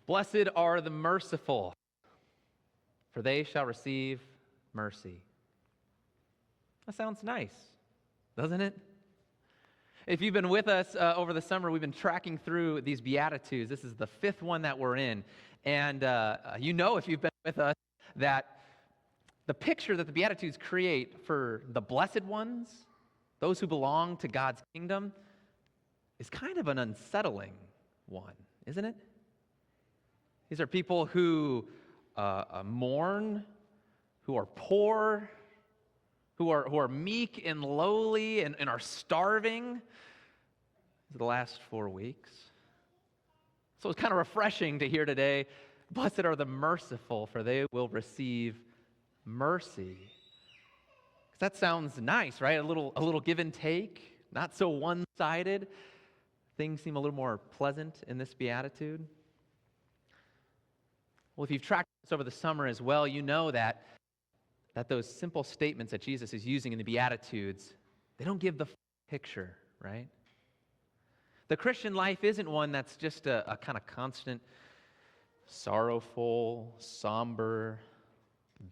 Blessed are the merciful, for they shall receive mercy. That sounds nice, doesn't it? If you've been with us over the summer, we've been tracking through these Beatitudes. This is the fifth one that we're in. And you know, if you've been with us, that the picture that the Beatitudes create for the blessed ones, those who belong to God's kingdom, is kind of an unsettling one, isn't it? These are people who mourn, who are poor, who are meek and lowly and are starving the last 4 weeks. So it's kind of refreshing to hear today, blessed are the merciful, for they will receive mercy. 'Cause that sounds nice, right? A little give and take, not so one-sided. Things seem a little more pleasant in this beatitude. Well, if you've tracked this over the summer as well, you know that those simple statements that Jesus is using in the Beatitudes, they don't give the picture, right? The Christian life isn't one that's just a kind of constant, sorrowful, somber,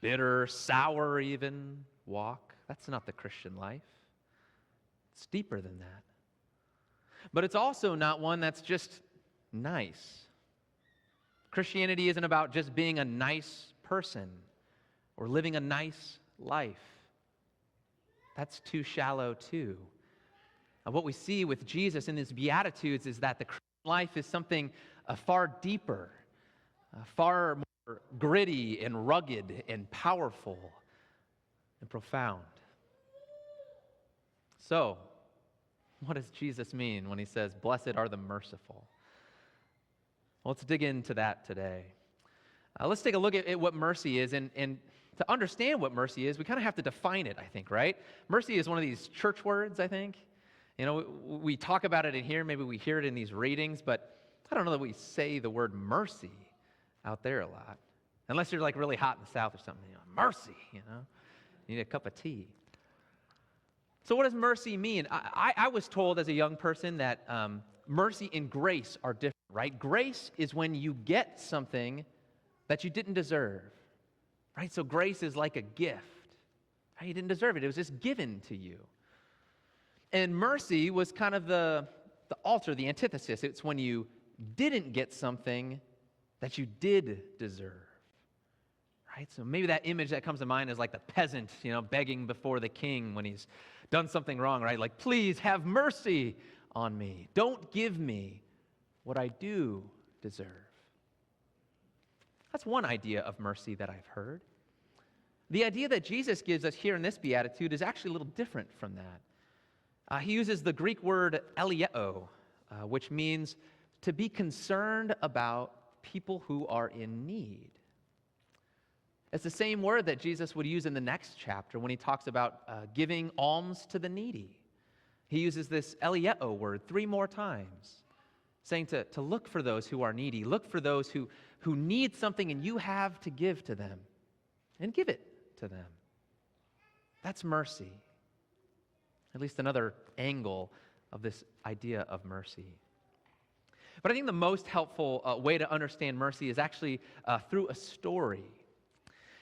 bitter, sour even walk. That's not the Christian life. It's deeper than that. But it's also not one that's just nice. Christianity isn't about just being a nice person or living a nice life. That's too shallow too. What we see with Jesus in his Beatitudes is that the Christian life is something far deeper, far more gritty and rugged and powerful and profound. So, what does Jesus mean when he says, blessed are the merciful? Well, let's dig into that today. Let's take a look at what mercy is. And to understand what mercy is, we kind of have to define it, I think, right? Mercy is one of these church words, I think. You know, we talk about it in here, maybe we hear it in these readings, but I don't know that we say the word mercy out there a lot. Unless you're like really hot in the South or something. You know, mercy, you know. You need a cup of tea. So what does mercy mean? I was told as a young person that mercy and grace are different, right? Grace is when you get something that you didn't deserve, right? So grace is like a gift. Right? You didn't deserve it. It was just given to you. And mercy was kind of the alter, the antithesis. It's when you didn't get something that you did deserve. Right? So maybe that image that comes to mind is like the peasant, you know, begging before the king when he's done something wrong, right? Like, please have mercy on me. Don't give me what I do deserve. That's one idea of mercy that I've heard. The idea that Jesus gives us here in this beatitude is actually a little different from that. He uses the Greek word elieo, which means to be concerned about people who are in need. It's the same word that Jesus would use in the next chapter when he talks about giving alms to the needy. He uses this elieo word 3 more times, saying to look for those who are needy, look for those who need something and you have to give to them, and give it to them. That's mercy. At least another angle of this idea of mercy. But I think the most helpful way to understand mercy is actually through a story.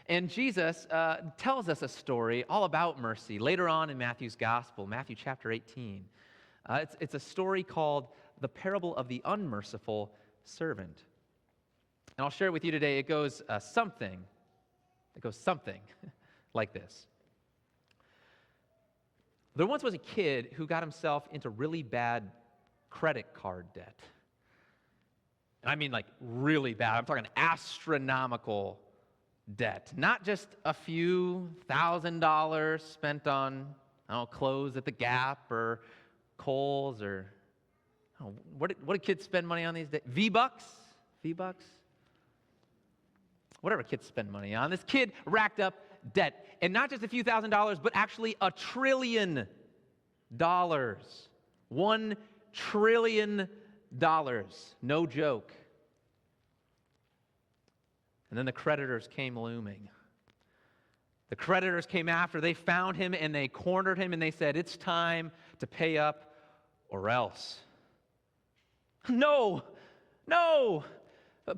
And Jesus tells us a story all about mercy later on in Matthew's Gospel, Matthew chapter 18. It's a story called the parable of the unmerciful servant. And I'll share it with you today. It goes something like this. There once was a kid who got himself into really bad credit card debt. And I mean like really bad. I'm talking astronomical debt. Not just a few $1,000s spent on, I don't know, clothes at the Gap or Kohl's or, what do kids spend money on these days? V-Bucks? Whatever kids spend money on. This kid racked up debt. And not just a few $1,000s, but actually $1 trillion. $1 trillion. No joke. And then the creditors came looming. The creditors came after. They found him and they cornered him and they said, it's time to pay up or else. No,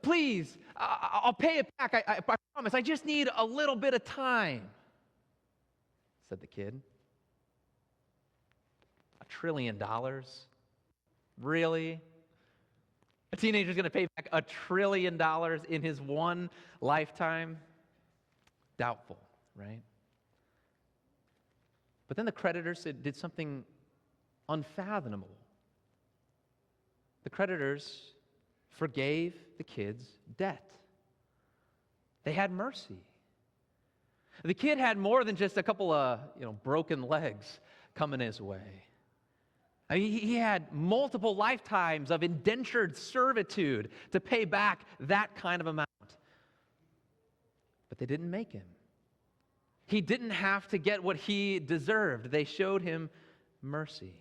Please, I'll pay it back. I promise. I just need a little bit of time, said the kid. $1 trillion? Really? A teenager's going to pay back $1 trillion in his one lifetime? Doubtful, right? But then the creditors did something unfathomable. The creditors forgave the kid's debt. They had mercy. The kid had more than just a couple of broken legs coming his way. I mean, he had multiple lifetimes of indentured servitude to pay back that kind of amount. But they didn't make him. He didn't have to get what he deserved. They showed him mercy.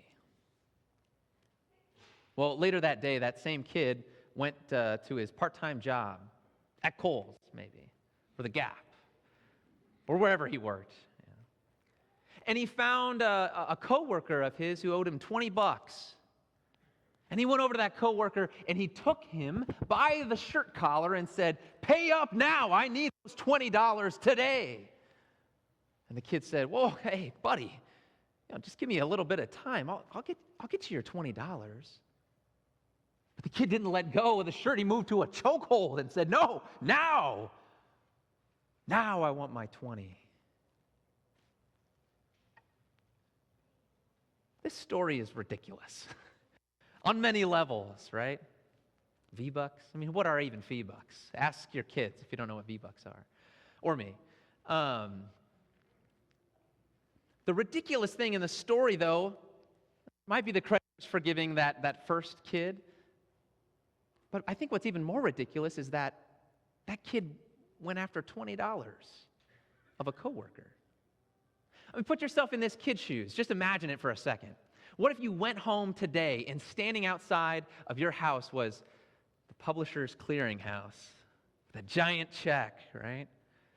Well, later that day, that same kid went to his part-time job at Kohl's, maybe, or the Gap, or wherever he worked. Yeah. And he found a coworker of his who owed him $20. And he went over to that coworker and he took him by the shirt collar and said, "Pay up now, I need those $20 today." And the kid said, "Whoa, hey, buddy, just give me a little bit of time. I'll get you your $20. But the kid didn't let go of the shirt. He moved to a chokehold and said, "No, now I want my 20." This story is ridiculous on many levels, right? V-Bucks? I mean, what are even V-Bucks? Ask your kids if you don't know what V-Bucks are, or me. The ridiculous thing in the story, though, might be the creditors for giving that first kid. But I think what's even more ridiculous is that kid went after $20 of a coworker. I mean, put yourself in this kid's shoes. Just imagine it for a second. What if you went home today and standing outside of your house was the Publishers Clearinghouse with a giant check, right?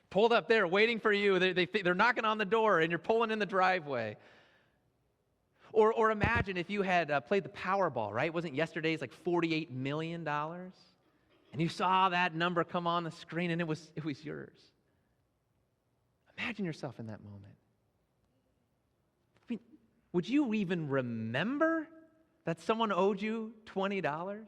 Pulled up there waiting for you. They're knocking on the door and you're pulling in the driveway. Or imagine if you had played the Powerball, right? Wasn't yesterday's like $48 million? And you saw that number come on the screen and it was yours. Imagine yourself in that moment. I mean, would you even remember that someone owed you $20?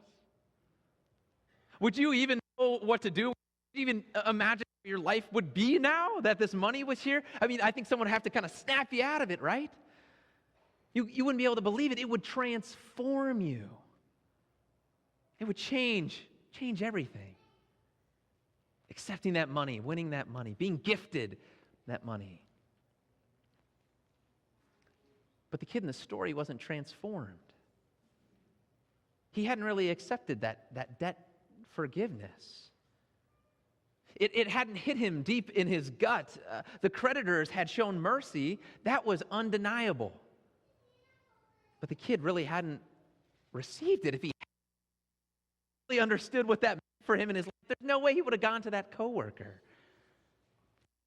Would you even know what to do? Would you even imagine what your life would be now that this money was here? I mean, I think someone would have to kind of snap you out of it, right? You wouldn't be able to believe it. It would transform you. It would change everything. Accepting that money, winning that money, being gifted that money. But the kid in the story wasn't transformed. He hadn't really accepted that debt forgiveness. It hadn't hit him deep in his gut. The creditors had shown mercy. That was undeniable. But the kid really hadn't received it. If he really understood what that meant for him in his life, there's no way he would have gone to that coworker.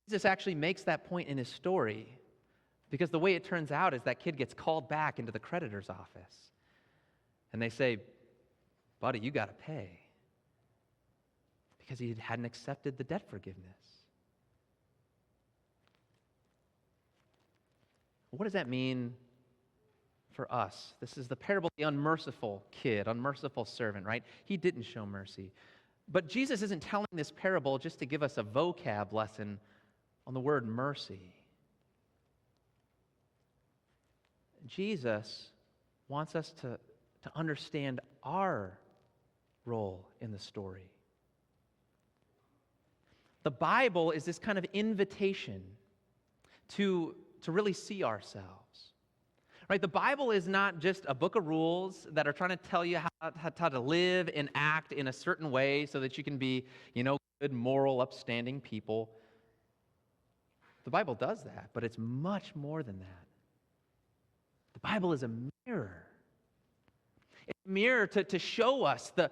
Jesus actually makes that point in his story because the way it turns out is that kid gets called back into the creditor's office. And they say, "Buddy, you got to pay." Because he hadn't accepted the debt forgiveness. What does that mean for us? This is the parable of the unmerciful kid, unmerciful servant, right? He didn't show mercy. But Jesus isn't telling this parable just to give us a vocab lesson on the word mercy. Jesus wants us to understand our role in the story. The Bible is this kind of invitation to really see ourselves. Right? The Bible is not just a book of rules that are trying to tell you how to live and act in a certain way so that you can be, good, moral, upstanding people. The Bible does that, but it's much more than that. The Bible is a mirror. It's a mirror to show us the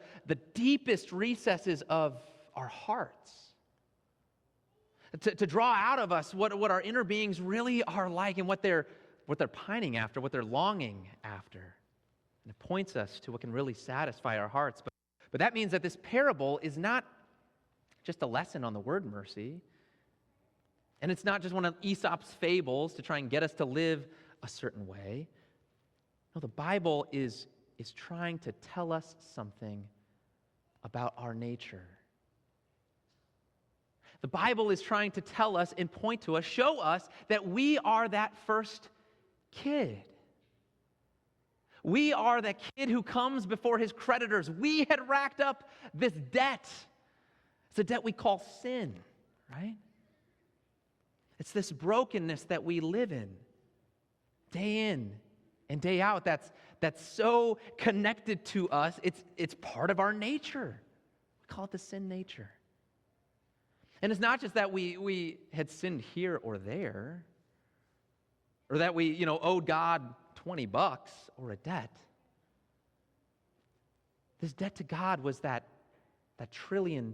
deepest recesses of our hearts. To draw out of us what our inner beings really are like and what they're pining after, what they're longing after. And it points us to what can really satisfy our hearts. But that means that this parable is not just a lesson on the word mercy, and it's not just one of Aesop's fables to try and get us to live a certain way. No, the Bible is trying to tell us something about our nature. The Bible is trying to tell us and point to us, show us that we are that first kid. We are that kid who comes before his creditors. We had racked up this debt. It's a debt we call sin, right? It's this brokenness that we live in and day out. That's so connected to us. It's part of our nature. We call it the sin nature. And it's not just that we had sinned here or there, or that we, owed God $20 or a debt. This debt to God was that $1 trillion.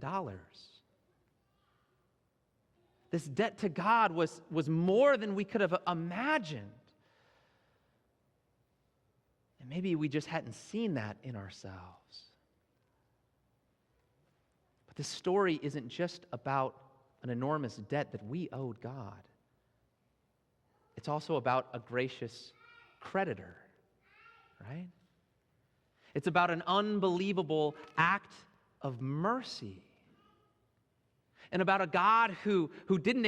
This debt to God was more than we could have imagined. And maybe we just hadn't seen that in ourselves. But this story isn't just about an enormous debt that we owed God. It's also about a gracious creditor, right? It's about an unbelievable act of mercy. And about a God who didn't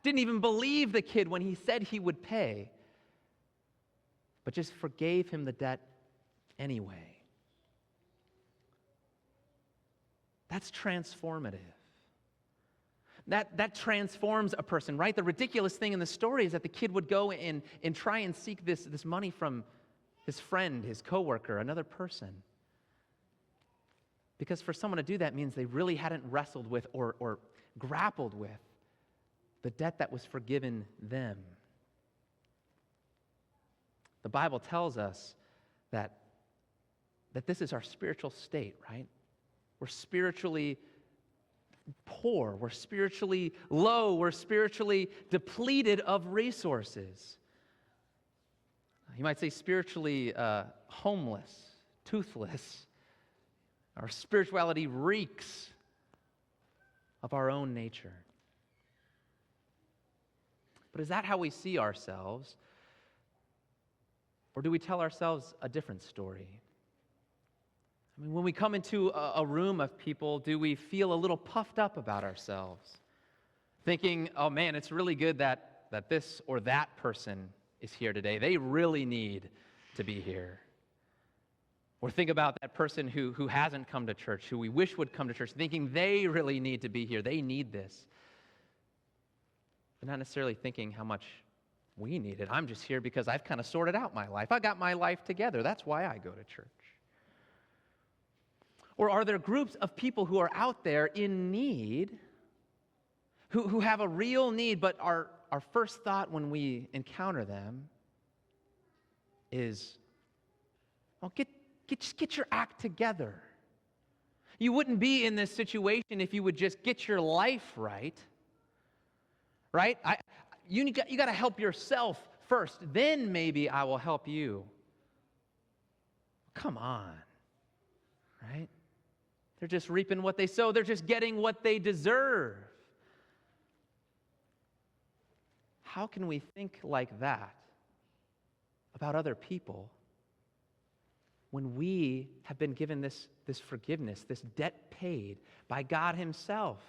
even believe the kid when he said he would pay, but just forgave him the debt anyway. That's transformative. That transforms a person, right? The ridiculous thing in the story is that the kid would go and try and seek this money from his friend, his coworker, another person. Because for someone to do that means they really hadn't wrestled with or grappled with the debt that was forgiven them. The Bible tells us that this is our spiritual state, right? We're spiritually poor, we're spiritually low, we're spiritually depleted of resources. You might say spiritually homeless, toothless. Our spirituality reeks of our own nature. But is that how we see ourselves? Or do we tell ourselves a different story? I mean, when we come into a room of people, do we feel a little puffed up about ourselves? Thinking, oh man, it's really good that this or that person is here today. They really need to be here. Or think about that person who hasn't come to church, who we wish would come to church, thinking they really need to be here. They need this. But not necessarily thinking how much we need it. I'm just here because I've kind of sorted out my life. I got my life together. That's why I go to church. Or are there groups of people who are out there in need, who have a real need, but our first thought when we encounter them is, well, just get your act together. You wouldn't be in this situation if you would just get your life right. Right? You got to help yourself first. Then maybe I will help you. Come on. Right? They're just reaping what they sow. They're just getting what they deserve. How can we think like that about other people when we have been given this forgiveness, this debt paid by God Himself?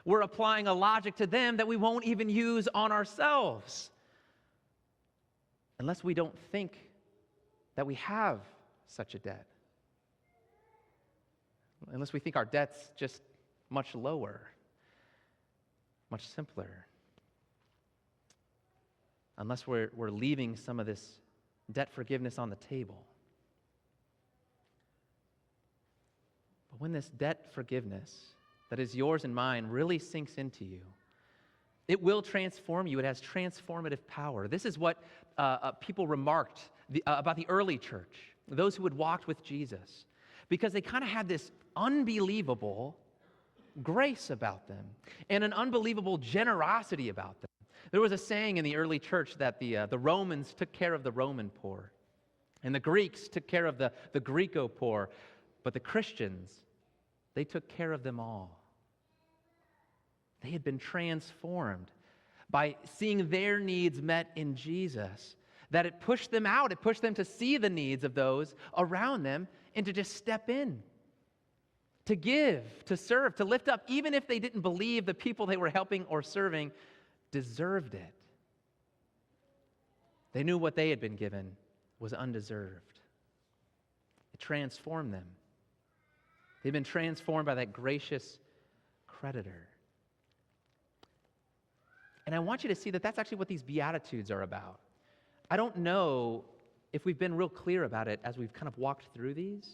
We're applying a logic to them that we won't even use on ourselves unless we don't think that we have such a debt. Unless we think our debt's just much lower, much simpler. Unless we're leaving some of this debt forgiveness on the table. But when this debt forgiveness that is yours and mine really sinks into you, it will transform you. It has transformative power. This is what people remarked about the early church, those who had walked with Jesus, because they kind of had this unbelievable grace about them and an unbelievable generosity about them. There was a saying in the early church that the Romans took care of the Roman poor, and the Greeks took care of the Greco poor. But the Christians, they took care of them all. They had been transformed by seeing their needs met in Jesus, that it pushed them out. It pushed them to see the needs of those around them and to just step in, to give, to serve, to lift up, even if they didn't believe the people they were helping or serving deserved it. They knew what they had been given was undeserved. It transformed them. They've been transformed by that gracious creditor. And I want you to see that that's actually what these Beatitudes are about. I don't know if we've been real clear about it as we've kind of walked through these,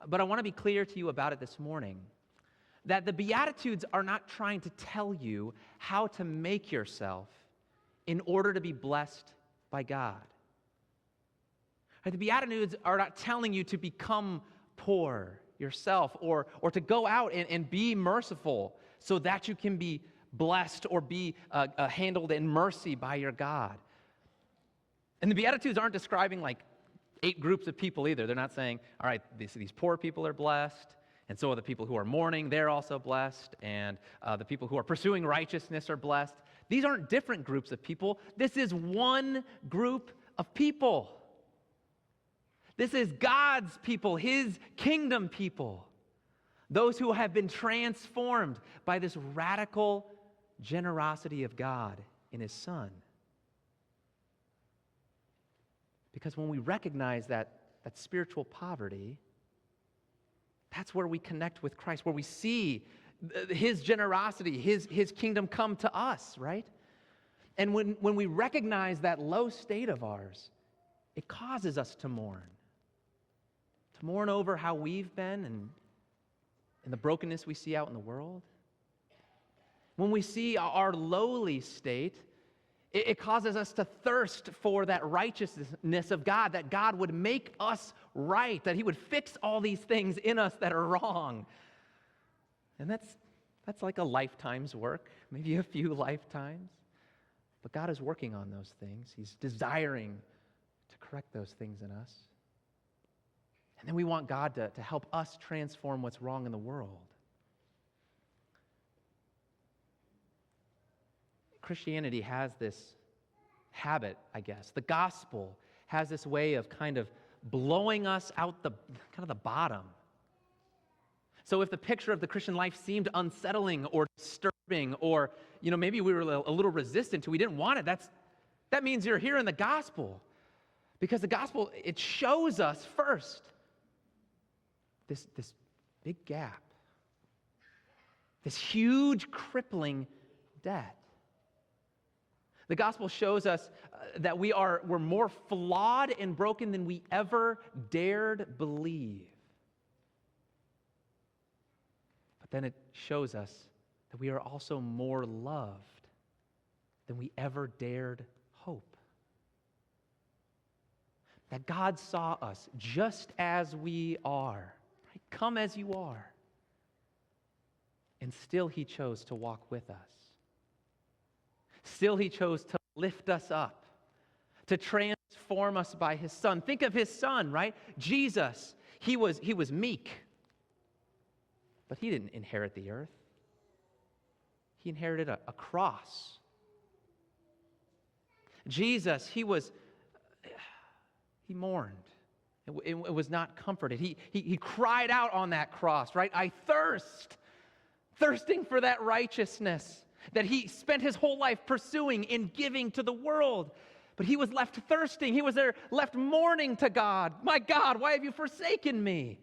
but I want to be clear to you about it this morning, that the Beatitudes are not trying to tell you how to make yourself in order to be blessed by God. The Beatitudes are not telling you to become poor yourself or to go out and be merciful so that you can be blessed or be handled in mercy by your God. And the Beatitudes aren't describing like 8 groups of people either. They're not saying, all right, these poor people are blessed, and so are the people who are mourning, they're also blessed, and the people who are pursuing righteousness are blessed. These aren't different groups of people. This is one group of people. This is God's people, His kingdom people. Those who have been transformed by this radical generosity of God in His Son. Because when we recognize that spiritual poverty, that's where we connect with Christ, where we see His generosity, His kingdom come to us, right? And when we recognize that low state of ours, it causes us to mourn over how we've been and the brokenness we see out in the world. When we see our lowly state, it causes us to thirst for that righteousness of God, that God would make us right, that He would fix all these things in us that are wrong. And that's like a lifetime's work, maybe a few lifetimes. But God is working on those things. He's desiring to correct those things in us. And then we want God to help us transform what's wrong in the world. Christianity has this habit, I guess. The gospel has this way of kind of blowing us out the bottom. So if the picture of the Christian life seemed unsettling or disturbing, or maybe we were a little resistant to, we didn't want it, that means you're here in the gospel. Because the gospel, it shows us first this big gap, this huge crippling debt. The gospel shows us that we're more flawed and broken than we ever dared believe. But then it shows us that we are also more loved than we ever dared hope. That God saw us just as we are. Right? Come as you are. And still He chose to walk with us. Still He chose to lift us up, to transform us by His Son. Think of His Son, right? Jesus, He was meek, but He didn't inherit the earth. He inherited a cross. Jesus, He mourned. It was not comforted. He cried out on that cross, right? I thirsting for that righteousness that He spent His whole life pursuing and giving to the world. But He was left thirsting. He was there left mourning to God. My God, why have you forsaken me?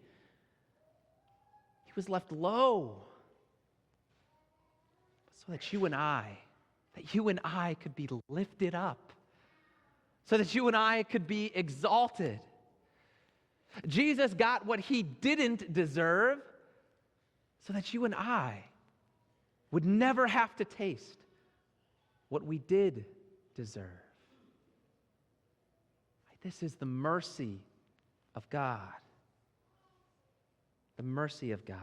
He was left low so that you and I could be lifted up, so that you and I could be exalted. Jesus got what He didn't deserve so that you and I would never have to taste what we did deserve. This is the mercy of God. The mercy of God.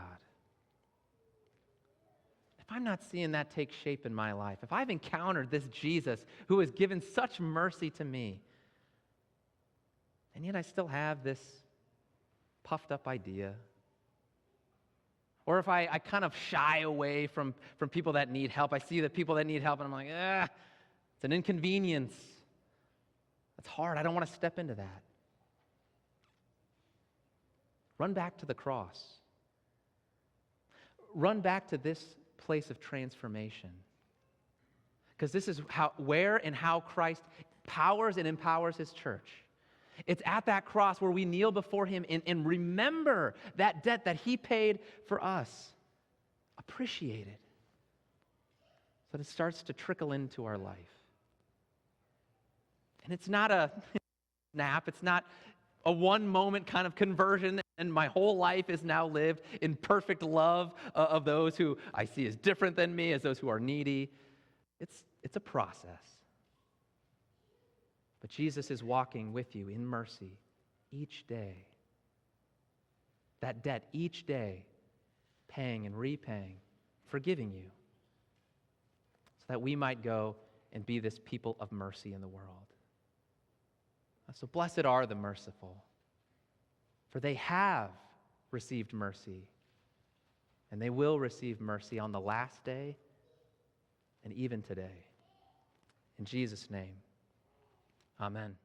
If I'm not seeing that take shape in my life, if I've encountered this Jesus who has given such mercy to me, and yet I still have this puffed up idea. Or if I kind of shy away from people that need help, I see the people that need help, and I'm like, it's an inconvenience. That's hard. I don't want to step into that. Run back to the cross. Run back to this place of transformation. Because this is where and how Christ powers and empowers his church. It's at that cross where we kneel before him and remember that debt that he paid for us. Appreciate it. So that it starts to trickle into our life. And it's not a snap. It's not a one-moment kind of conversion, and my whole life is now lived in perfect love of those who I see as different than me, as those who are needy. It's a process. But Jesus is walking with you in mercy each day. That debt each day, paying and repaying, forgiving you, so that we might go and be this people of mercy in the world. So blessed are the merciful, for they have received mercy, and they will receive mercy on the last day and even today. In Jesus' name, amen.